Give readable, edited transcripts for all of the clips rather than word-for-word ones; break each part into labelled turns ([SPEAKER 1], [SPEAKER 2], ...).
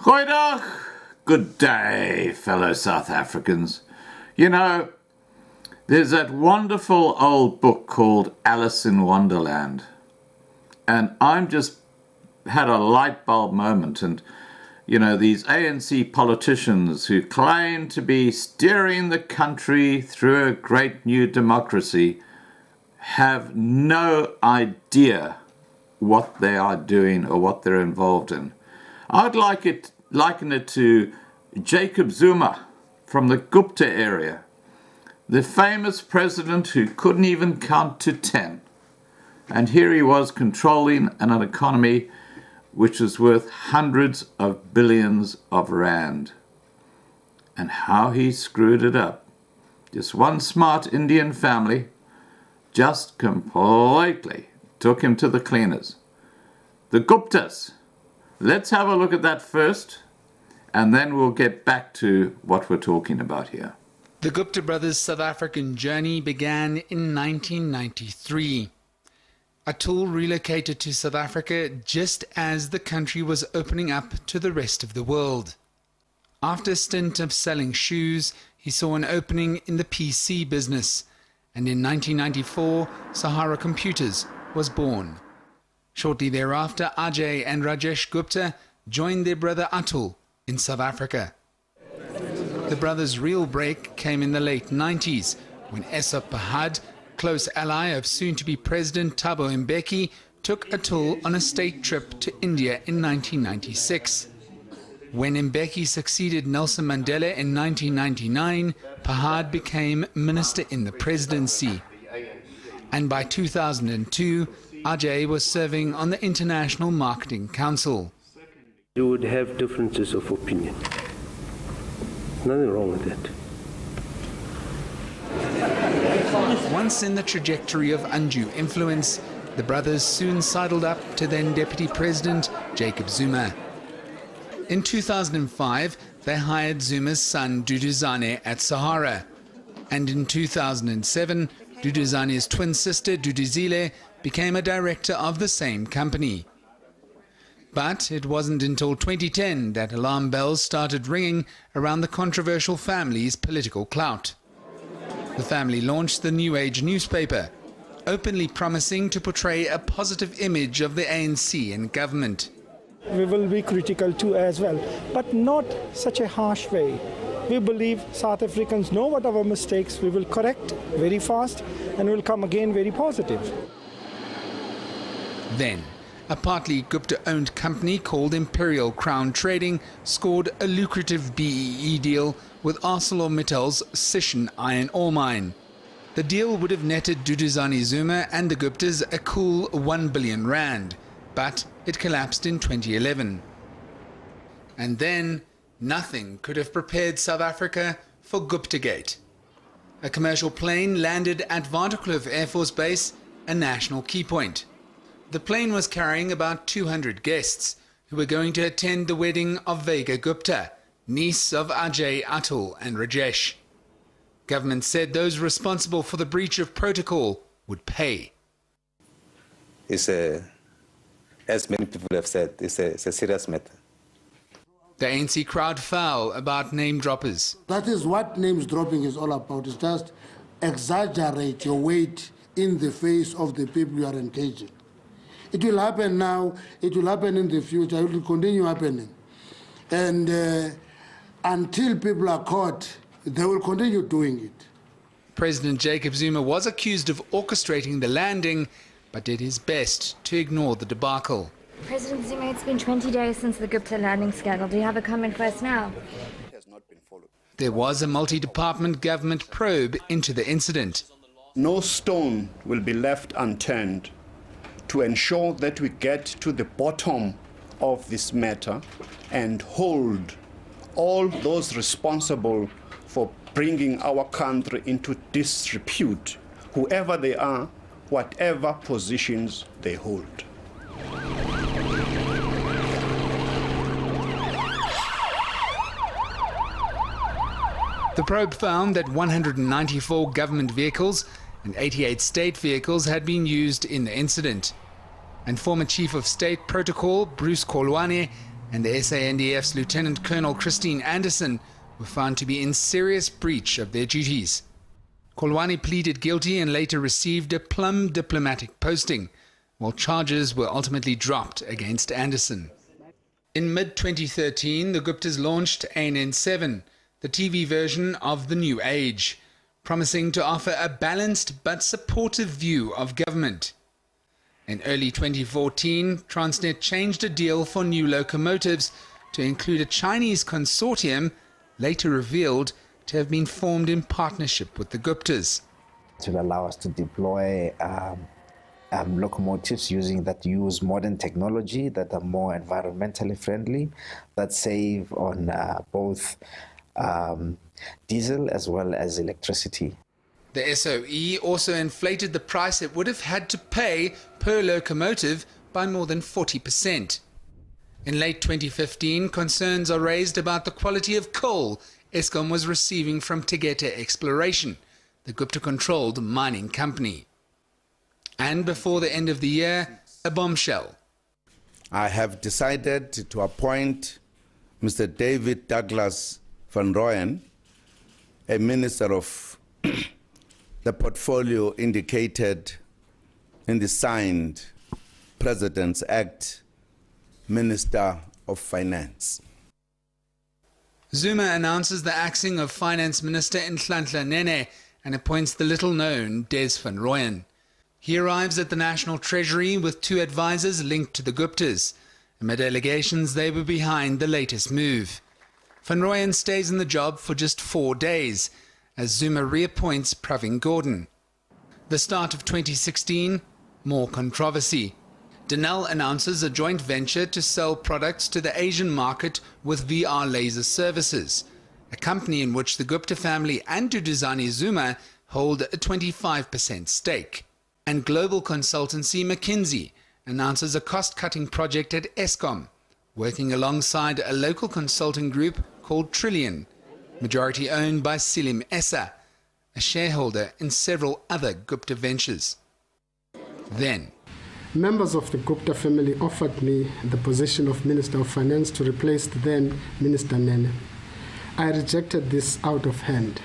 [SPEAKER 1] Goeiedag. Good day, fellow South Africans. You know, there's that wonderful old book called Alice in Wonderland. And I'm just had a light bulb moment. And, you know, these ANC politicians who claim to be steering the country through a great new democracy have no idea what they are doing or what they're involved in. I'd liken it to Jacob Zuma from the Gupta area, the famous president who couldn't even count to 10. And here he was controlling an economy which was worth hundreds of billions of rand. And how he screwed it up. Just one smart Indian family just completely took him to the cleaners. The Guptas. Let's have a look at that first, and then we'll get back to what we're talking about here.
[SPEAKER 2] The Gupta brothers' South African journey began in 1993. Atul relocated to South Africa just as the country was opening up to the rest of the world. After a stint of selling shoes, he saw an opening in the PC business, and in 1994, Sahara Computers was born. Shortly thereafter, Ajay and Rajesh Gupta joined their brother Atul in South Africa. The brothers' real break came in the late 90s when Esop Pahad, close ally of soon-to-be President Thabo Mbeki, took Atul on a state trip to India in 1996. When Mbeki succeeded Nelson Mandela in 1999, Pahad became minister in the presidency. And by 2002, Ajay was serving on the International Marketing Council.
[SPEAKER 3] You would have differences of opinion. Nothing wrong with that.
[SPEAKER 2] Once in the trajectory of undue influence, the brothers soon sidled up to then Deputy President Jacob Zuma. In 2005, they hired Zuma's son Duduzane at Sahara. And in 2007, Duduzane's twin sister Duduzile became a director of the same company. But it wasn't until 2010 that alarm bells started ringing around the controversial family's political clout. The family launched the New Age newspaper, openly promising to portray a positive image of the ANC and government.
[SPEAKER 4] We will be critical too as well, but not such a harsh way. We believe South Africans know what our mistakes, we will correct very fast and will come again very positive.
[SPEAKER 2] Then, a partly Gupta-owned company called Imperial Crown Trading scored a lucrative BEE deal with ArcelorMittal's Sishen iron ore mine. The deal would have netted Duduzane Zuma and the Guptas a cool 1 billion rand, but it collapsed in 2011. And then, nothing could have prepared South Africa for Guptagate. A commercial plane landed at Waterkloof Air Force Base, a national key point. The plane was carrying about 200 guests who were going to attend the wedding of Vega Gupta, niece of Ajay, Atul and Rajesh. Government said those responsible for the breach of protocol would pay.
[SPEAKER 5] As many people have said, it's a serious matter.
[SPEAKER 2] The ANC crowd foul about name droppers.
[SPEAKER 6] That is what names dropping is all about. It's just exaggerate your weight in the face of the people you are engaging. It will happen now, it will happen in the future, it will continue happening. And until people are caught, they will continue doing it.
[SPEAKER 2] President Jacob Zuma was accused of orchestrating the landing, but did his best to ignore the debacle.
[SPEAKER 7] President Zuma, it's been 20 days since the Gupta landing scandal. Do you have a comment for us now?
[SPEAKER 2] There was a multi-department government probe into the incident.
[SPEAKER 8] No stone will be left unturned to ensure that we get to the bottom of this matter and hold all those responsible for bringing our country into disrepute, whoever they are, whatever positions they hold.
[SPEAKER 2] The probe found that 194 government vehicles and 88 state vehicles had been used in the incident. And former Chief of State Protocol Bruce Kolwane and the SANDF's Lieutenant Colonel Christine Anderson were found to be in serious breach of their duties. Kolwane pleaded guilty and later received a plum diplomatic posting, while charges were ultimately dropped against Anderson. In mid-2013, the Guptas launched ANN7, the TV version of The New Age, promising to offer a balanced but supportive view of government. In early 2014, Transnet changed a deal for new locomotives to include a Chinese consortium, later revealed to have been formed in partnership with the Guptas.
[SPEAKER 9] It will allow us to deploy locomotives that use modern technology, that are more environmentally friendly, that save on both diesel as well as electricity.
[SPEAKER 2] The SOE also inflated the price it would have had to pay per locomotive by more than 40%. In late 2015, concerns are raised about the quality of coal Eskom was receiving from Tegeta Exploration, the Gupta-controlled mining company. And before the end of the year, a bombshell.
[SPEAKER 10] I have decided to appoint Mr. David Douglas van Rooyen, a minister of the portfolio indicated in the signed President's Act, Minister of Finance.
[SPEAKER 2] Zuma announces the axing of Finance Minister Nhlanhla Nene and appoints the little-known Des van Rooyen. He arrives at the National Treasury with two advisors linked to the Guptas. Amid allegations they were behind the latest move. Van Rooyen stays in the job for just 4 days, as Zuma reappoints Pravin Gordhan. The start of 2016, more controversy. Denel announces a joint venture to sell products to the Asian market with VR Laser Services, a company in which the Gupta family and Duduzane Zuma hold a 25% stake. And global consultancy McKinsey announces a cost-cutting project at Eskom, working alongside a local consulting group called Trillion, majority owned by Selim Essa, a shareholder in several other Gupta ventures. Then,
[SPEAKER 11] members of the Gupta family offered me the position of Minister of Finance to replace the then Minister Nene. I rejected this out of hand.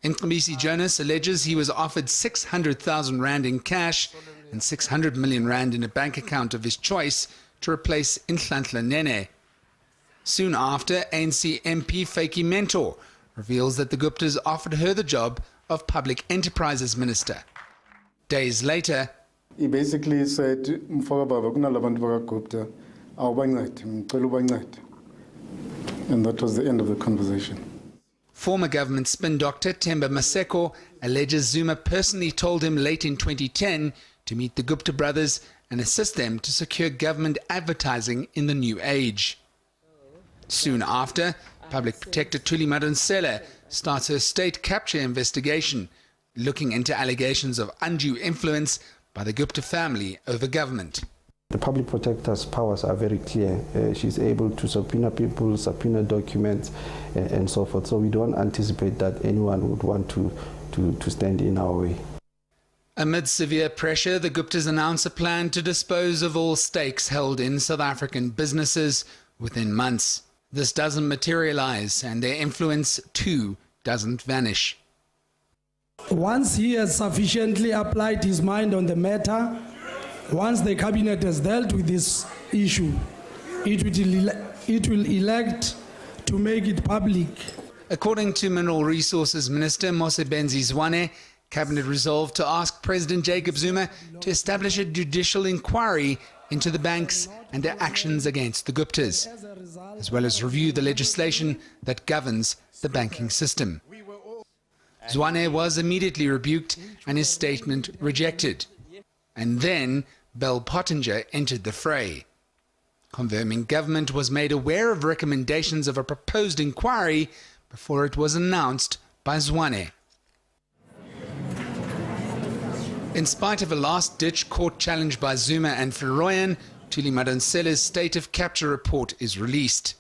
[SPEAKER 2] Nkambisi Jonas alleges he was offered 600,000 rand in cash and 600 million rand in a bank account of his choice to replace Nhlanhla Nene. Soon after, ANC MP Fakey Mentor reveals that the Guptas offered her the job of Public Enterprises Minister. Days later,
[SPEAKER 12] he basically said, Gupta, and that was the end of the conversation.
[SPEAKER 2] Former government spin doctor Themba Maseko alleges Zuma personally told him late in 2010 to meet the Gupta brothers and assist them to secure government advertising in the new age. Soon after, Public Protector Thuli Madonsela starts her state capture investigation, looking into allegations of undue influence by the Gupta family over government.
[SPEAKER 13] The public protector's powers are very clear. She's able to subpoena people, subpoena documents, and so forth. So we don't anticipate that anyone would want to stand in our way.
[SPEAKER 2] Amid severe pressure, the Guptas announce a plan to dispose of all stakes held in South African businesses within months. This doesn't materialize, and their influence too doesn't vanish.
[SPEAKER 14] Once he has sufficiently applied his mind on the matter, once the cabinet has dealt with this issue, it will elect to make it public.
[SPEAKER 2] According to Mineral Resources Minister Mosebenzi Zwane, Cabinet resolved to ask President Jacob Zuma to establish a judicial inquiry into the banks and their actions against the Guptas, as well as review the legislation that governs the banking system. Zwane was immediately rebuked and his statement rejected. And then Bell Pottinger entered the fray. Confirming government was made aware of recommendations of a proposed inquiry before it was announced by Zwane. In spite of a last-ditch court challenge by Zuma and van Rooyen, Thuli Madonsela's State of Capture report is released.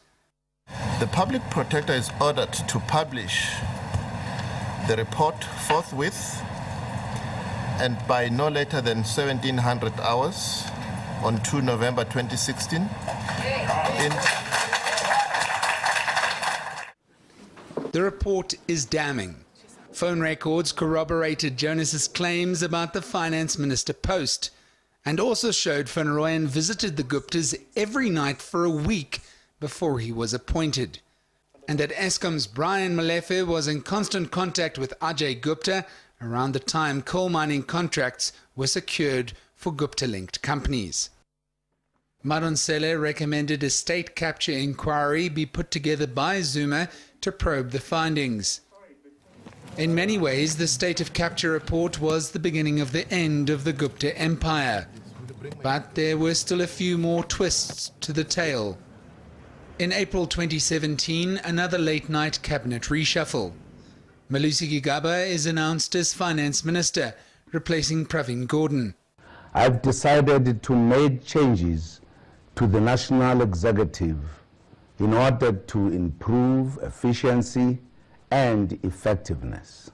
[SPEAKER 15] The Public Protector is ordered to publish the report forthwith and by no later than 1700 hours on 2 November 2016
[SPEAKER 2] The report is damning. Phone records corroborated Jonas's claims about the finance minister post, and also showed Van Rooyen visited the Guptas every night for a week before he was appointed, and that Eskom's Brian Molefe was in constant contact with Ajay Gupta around the time coal mining contracts were secured for Gupta-linked companies. Madonsela recommended a state capture inquiry be put together by Zuma to probe the findings. In many ways, the State of Capture report was the beginning of the end of the Gupta empire. But there were still a few more twists to the tale. In April 2017, another late-night cabinet reshuffle. Malusi Gigaba is announced as finance minister, replacing Pravin Gordhan.
[SPEAKER 16] I've decided to make changes to the national executive in order to improve efficiency and effectiveness.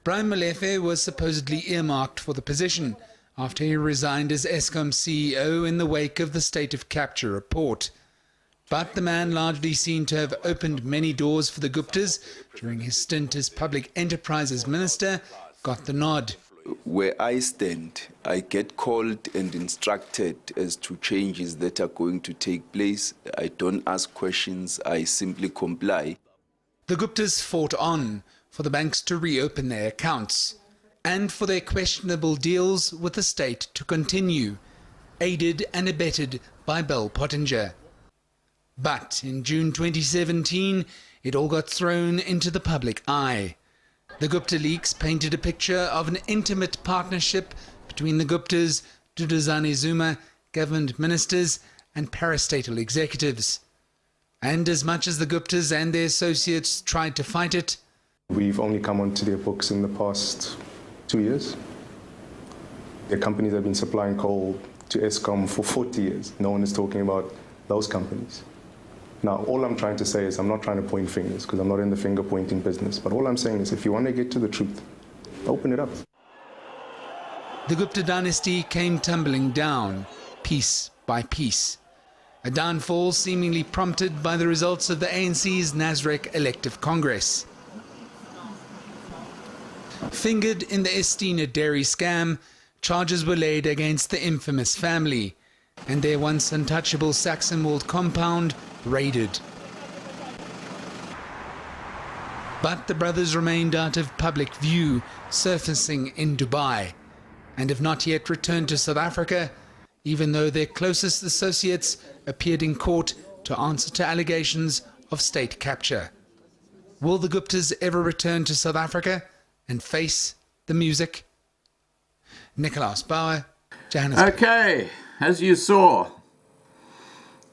[SPEAKER 2] Brian Molefe was supposedly earmarked for the position after he resigned as Eskom CEO in the wake of the State of Capture report. But the man, largely seen to have opened many doors for the Guptas during his stint as Public Enterprises Minister, got the nod.
[SPEAKER 17] Where I stand, I get called and instructed as to changes that are going to take place. I don't ask questions, I simply comply.
[SPEAKER 2] The Guptas fought on for the banks to reopen their accounts and for their questionable deals with the state to continue, aided and abetted by Bell Pottinger. But in June 2017, it all got thrown into the public eye. The Gupta leaks painted a picture of an intimate partnership between the Guptas, Duduzane Zuma, government ministers and parastatal executives. And as much as the Guptas and their associates tried to fight it,
[SPEAKER 12] We've only come onto their books in the past 2 years. Their companies have been supplying coal to Eskom for 40 years. No one is talking about those companies. Now, all I'm trying to say is I'm not trying to point fingers because I'm not in the finger-pointing business. But all I'm saying is if you want to get to the truth, open it up.
[SPEAKER 2] the Gupta dynasty came tumbling down, piece by piece. A downfall seemingly prompted by the results of the ANC's Nasrec elective congress. Fingered in the Estina dairy scam, charges were laid against the infamous family, and their once untouchable Saxonwold compound raided. But the brothers remained out of public view, surfacing in Dubai, and have not yet returned to South Africa, even though their closest associates appeared in court to answer to allegations of state capture. Will the Guptas ever return to South Africa and face the music? Nicolaas Bauer, Johannesburg.
[SPEAKER 1] Okay, as you saw,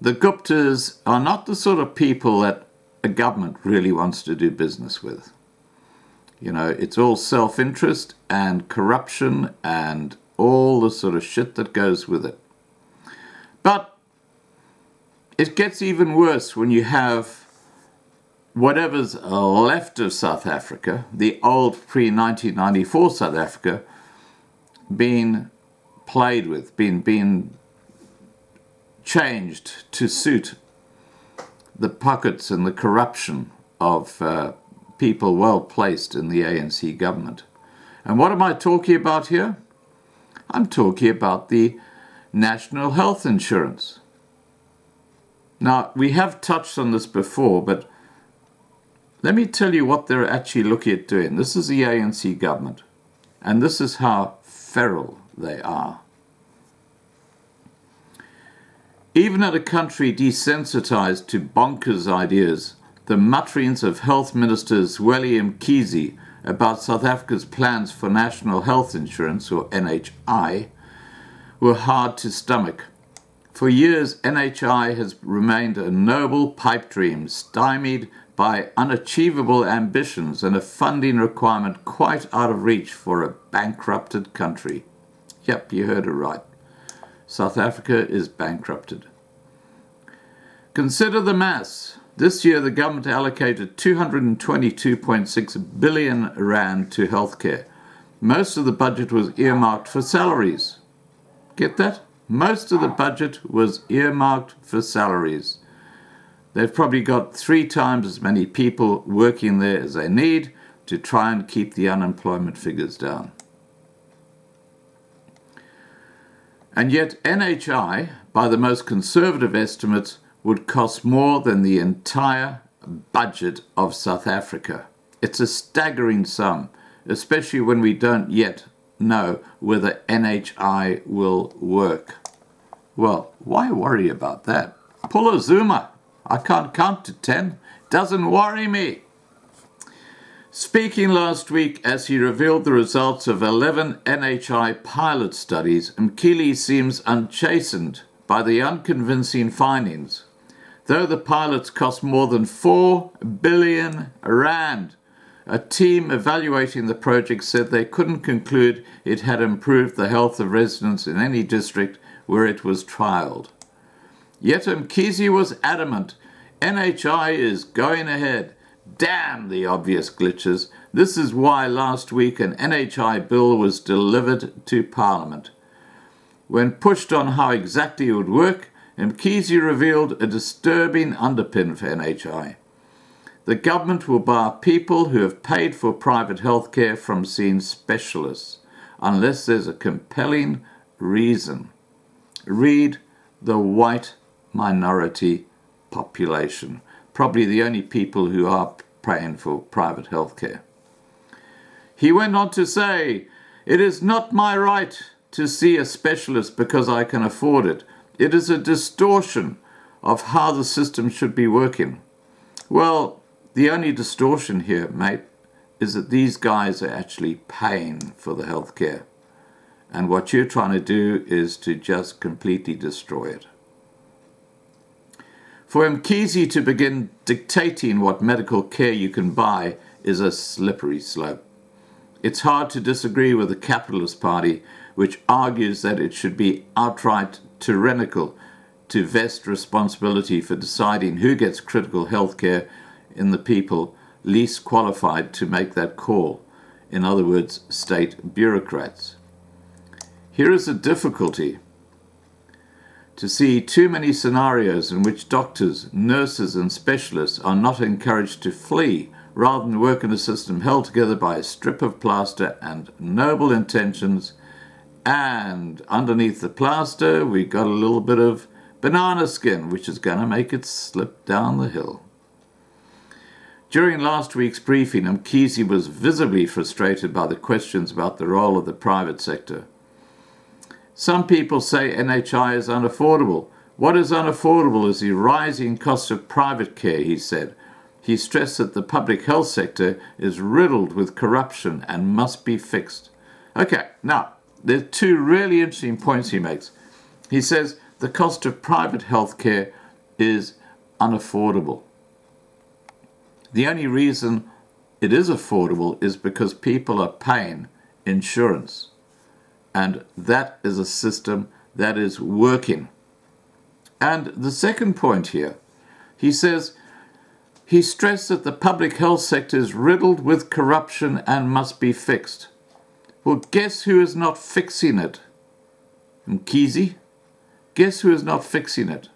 [SPEAKER 1] the Guptas are not the sort of people that a government really wants to do business with. You know, it's all self-interest and corruption and all the sort of shit that goes with it. But it gets even worse when you have whatever's left of South Africa, the old pre-1994 South Africa, being played with, being changed to suit the pockets and the corruption of people well placed in the ANC government. And what am I talking about here? I'm talking about the National Health Insurance. Now, we have touched on this before, but let me tell you what they're actually looking at doing. This is the ANC government, and this is how feral they are. Even in a country desensitized to bonkers ideas, the mutterings of Health Ministers William Mkhize about South Africa's plans for National Health Insurance, or NHI, were hard to stomach. For years, NHI has remained a noble pipe dream, stymied by unachievable ambitions and a funding requirement quite out of reach for a bankrupted country. Yep, you heard it right. South Africa is bankrupted. Consider the mass. This year, the government allocated 222.6 billion rand to healthcare. Most of the budget was earmarked for salaries. Get that? Most of the budget was earmarked for salaries. they've probably got 3 times as many people working there as they need to try and keep the unemployment figures down. And yet NHI, by the most conservative estimates, would cost more than the entire budget of South Africa. It's a staggering sum, especially when we don't yet know whether NHI will work. Well, why worry about that? Pull a Zuma. I can't count to 10. Doesn't worry me. Speaking last week as he revealed the results of 11 NHI pilot studies, Mkhize seems unchastened by the unconvincing findings. Though the pilots cost more than 4 billion rand, a team evaluating the project said they couldn't conclude it had improved the health of residents in any district where it was trialled. Yet Mkhize was adamant, NHI is going ahead. Damn the obvious glitches. This is why last week an NHI bill was delivered to Parliament. When pushed on how exactly it would work, Mkhize revealed a disturbing underpin for NHI. The government will bar people who have paid for private health care from seeing specialists, unless there's a compelling reason. Read the white minority population, probably the only people who are paying for private health care. He went on to say, "It is not my right to see a specialist because I can afford it. It is a distortion of how the system should be working." Well, the only distortion here, mate, is that these guys are actually paying for the health care. And what you're trying to do is to just completely destroy it. For Mkhize to begin dictating what medical care you can buy is a slippery slope. It's hard to disagree with the Capitalist Party, which argues that it should be outright tyrannical to vest responsibility for deciding who gets critical health care in the people least qualified to make that call. In other words, state bureaucrats. Here is a difficulty. To see too many scenarios in which doctors, nurses and specialists are not encouraged to flee rather than work in a system held together by a strip of plaster and noble intentions, and underneath the plaster we got a little bit of banana skin which is going to make it slip down the hill. During last week's briefing, Mkhize was visibly frustrated by the questions about the role of the private sector. Some people say NHI is unaffordable. What is unaffordable is the rising cost of private care, he said. He stressed that the public health sector is riddled with corruption and must be fixed. Okay, now, there are 2 really interesting points he makes. He says the cost of private health care is unaffordable. The only reason it is affordable is because people are paying insurance. And that is a system that is working. And the second point here, he says, he stressed that the public health sector is riddled with corruption and must be fixed. Well, guess who is not fixing it? Mkhize? Guess who is not fixing it?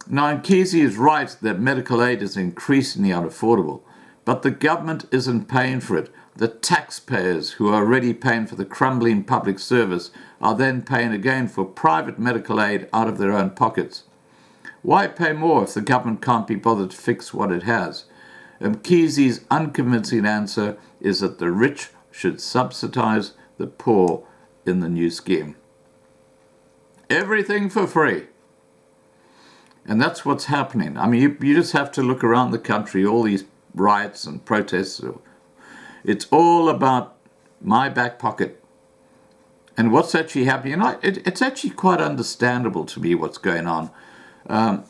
[SPEAKER 1] Now, Mkhize is right that medical aid is increasingly unaffordable, but the government isn't paying for it. The taxpayers who are already paying for the crumbling public service are then paying again for private medical aid out of their own pockets. Why pay more if the government can't be bothered to fix what it has? Mkhize's unconvincing answer is that the rich should subsidize the poor in the new scheme. Everything for free. And that's what's happening. I mean, you just have to look around the country, all these riots and protests. It's all about my back pocket. And what's actually happening, it's actually quite understandable to me what's going on.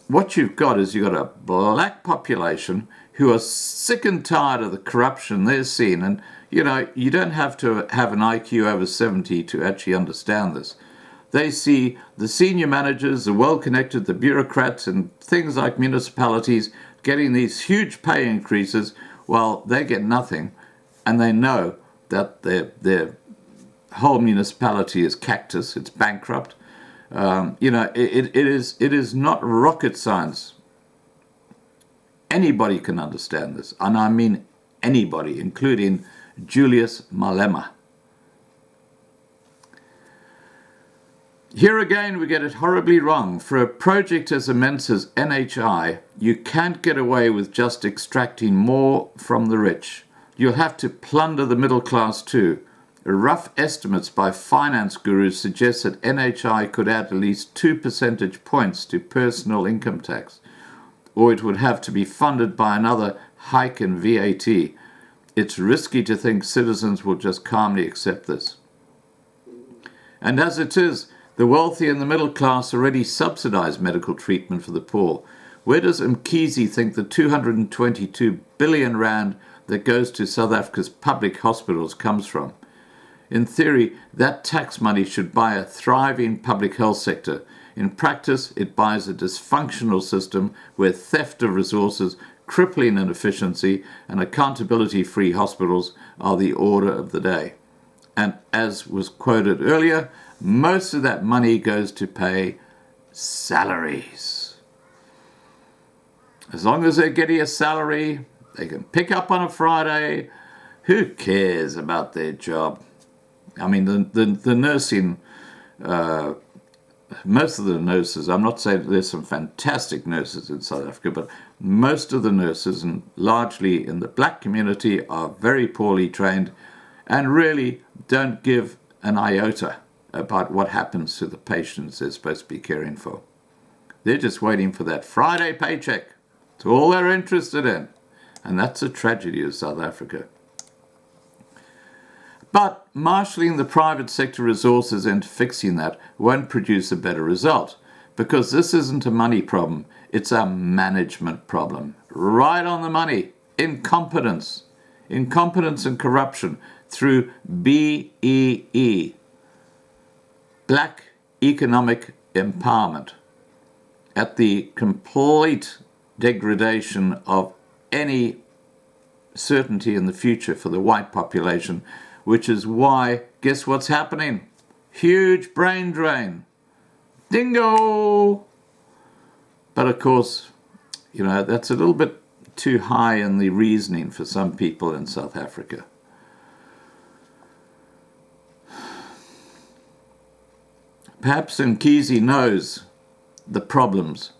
[SPEAKER 1] What you've got is you've got a black population who are sick and tired of the corruption they're seeing. And, you don't have to have an IQ over 70 to actually understand this. They see the senior managers, the well-connected, the bureaucrats and things like municipalities getting these huge pay increases while they get nothing. And they know that their whole municipality is cactus, it's bankrupt. It is not rocket science Anybody can understand this, and I mean anybody, including Julius Malema. Here again, we get it horribly wrong. For a project as immense as NHI, you can't get away with just extracting more from the rich. You'll have to plunder the middle class too. Rough estimates by finance gurus suggest that NHI could add at least 2 percentage points to personal income tax, or it would have to be funded by another hike in VAT. It's risky to think citizens will just calmly accept this. And as it is, the wealthy and the middle class already subsidize medical treatment for the poor. Where does Mkhize think the 222 billion rand that goes to South Africa's public hospitals comes from? In theory, that tax money should buy a thriving public health sector. In practice, it buys a dysfunctional system where theft of resources, crippling inefficiency, and accountability-free hospitals are the order of the day. And as was quoted earlier, most of that money goes to pay salaries. As long as they're getting a salary, they can pick up on a Friday. Who cares about their job? I mean, the nursing, most of the nurses, I'm not saying there's some fantastic nurses in South Africa, but most of the nurses, and largely in the black community, are very poorly trained and really don't give an iota about what happens to the patients they're supposed to be caring for. They're just waiting for that Friday paycheck. It's all they're interested in. And that's a tragedy of South Africa. But marshalling the private sector resources into fixing that won't produce a better result, because this isn't a money problem, it's a management problem. Right on the money. Incompetence. Incompetence and corruption through BEE. Black economic empowerment, at the complete degradation of any certainty in the future for the white population, which is why, guess what's happening? Huge brain drain. Dingo! But of course, you know, that's a little bit too high in the reasoning for some people in South Africa. Perhaps Mkhize knows the problems.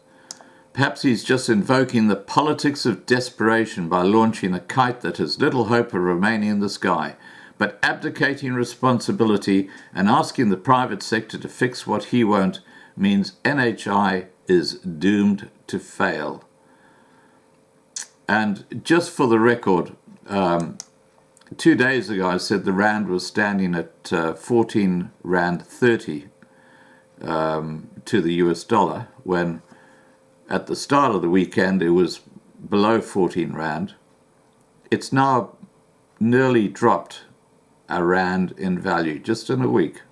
[SPEAKER 1] Perhaps he's just invoking the politics of desperation by launching a kite that has little hope of remaining in the sky, but abdicating responsibility and asking the private sector to fix what he won't means NHI is doomed to fail. And just for the record, 2 days ago I said the rand was standing at 14 rand 30 to the US dollar, when at the start of the weekend it was below 14 rand. It's now nearly dropped a rand in value just in a week.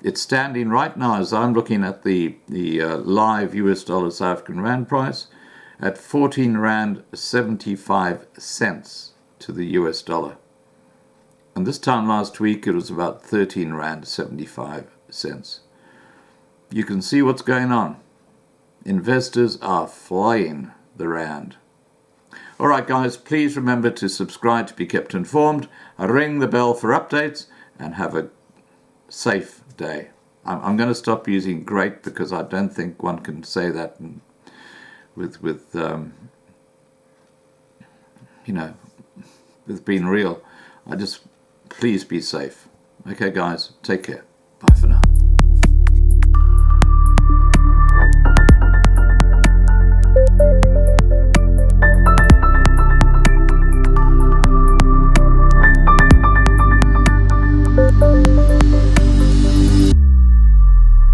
[SPEAKER 1] It's standing right now, as I'm looking at the live US dollar South African rand price, at 14 rand 75 cents to the US dollar. And this time last week it was about 13 rand 75 cents. You can see what's going on. Investors are flying the rand. All right, guys, please remember to subscribe to be kept informed, ring the bell for updates, and have a safe day. I'm going to stop using great, because I don't think one can say that with being real. Please be safe. Okay, guys, take care. Bye for now.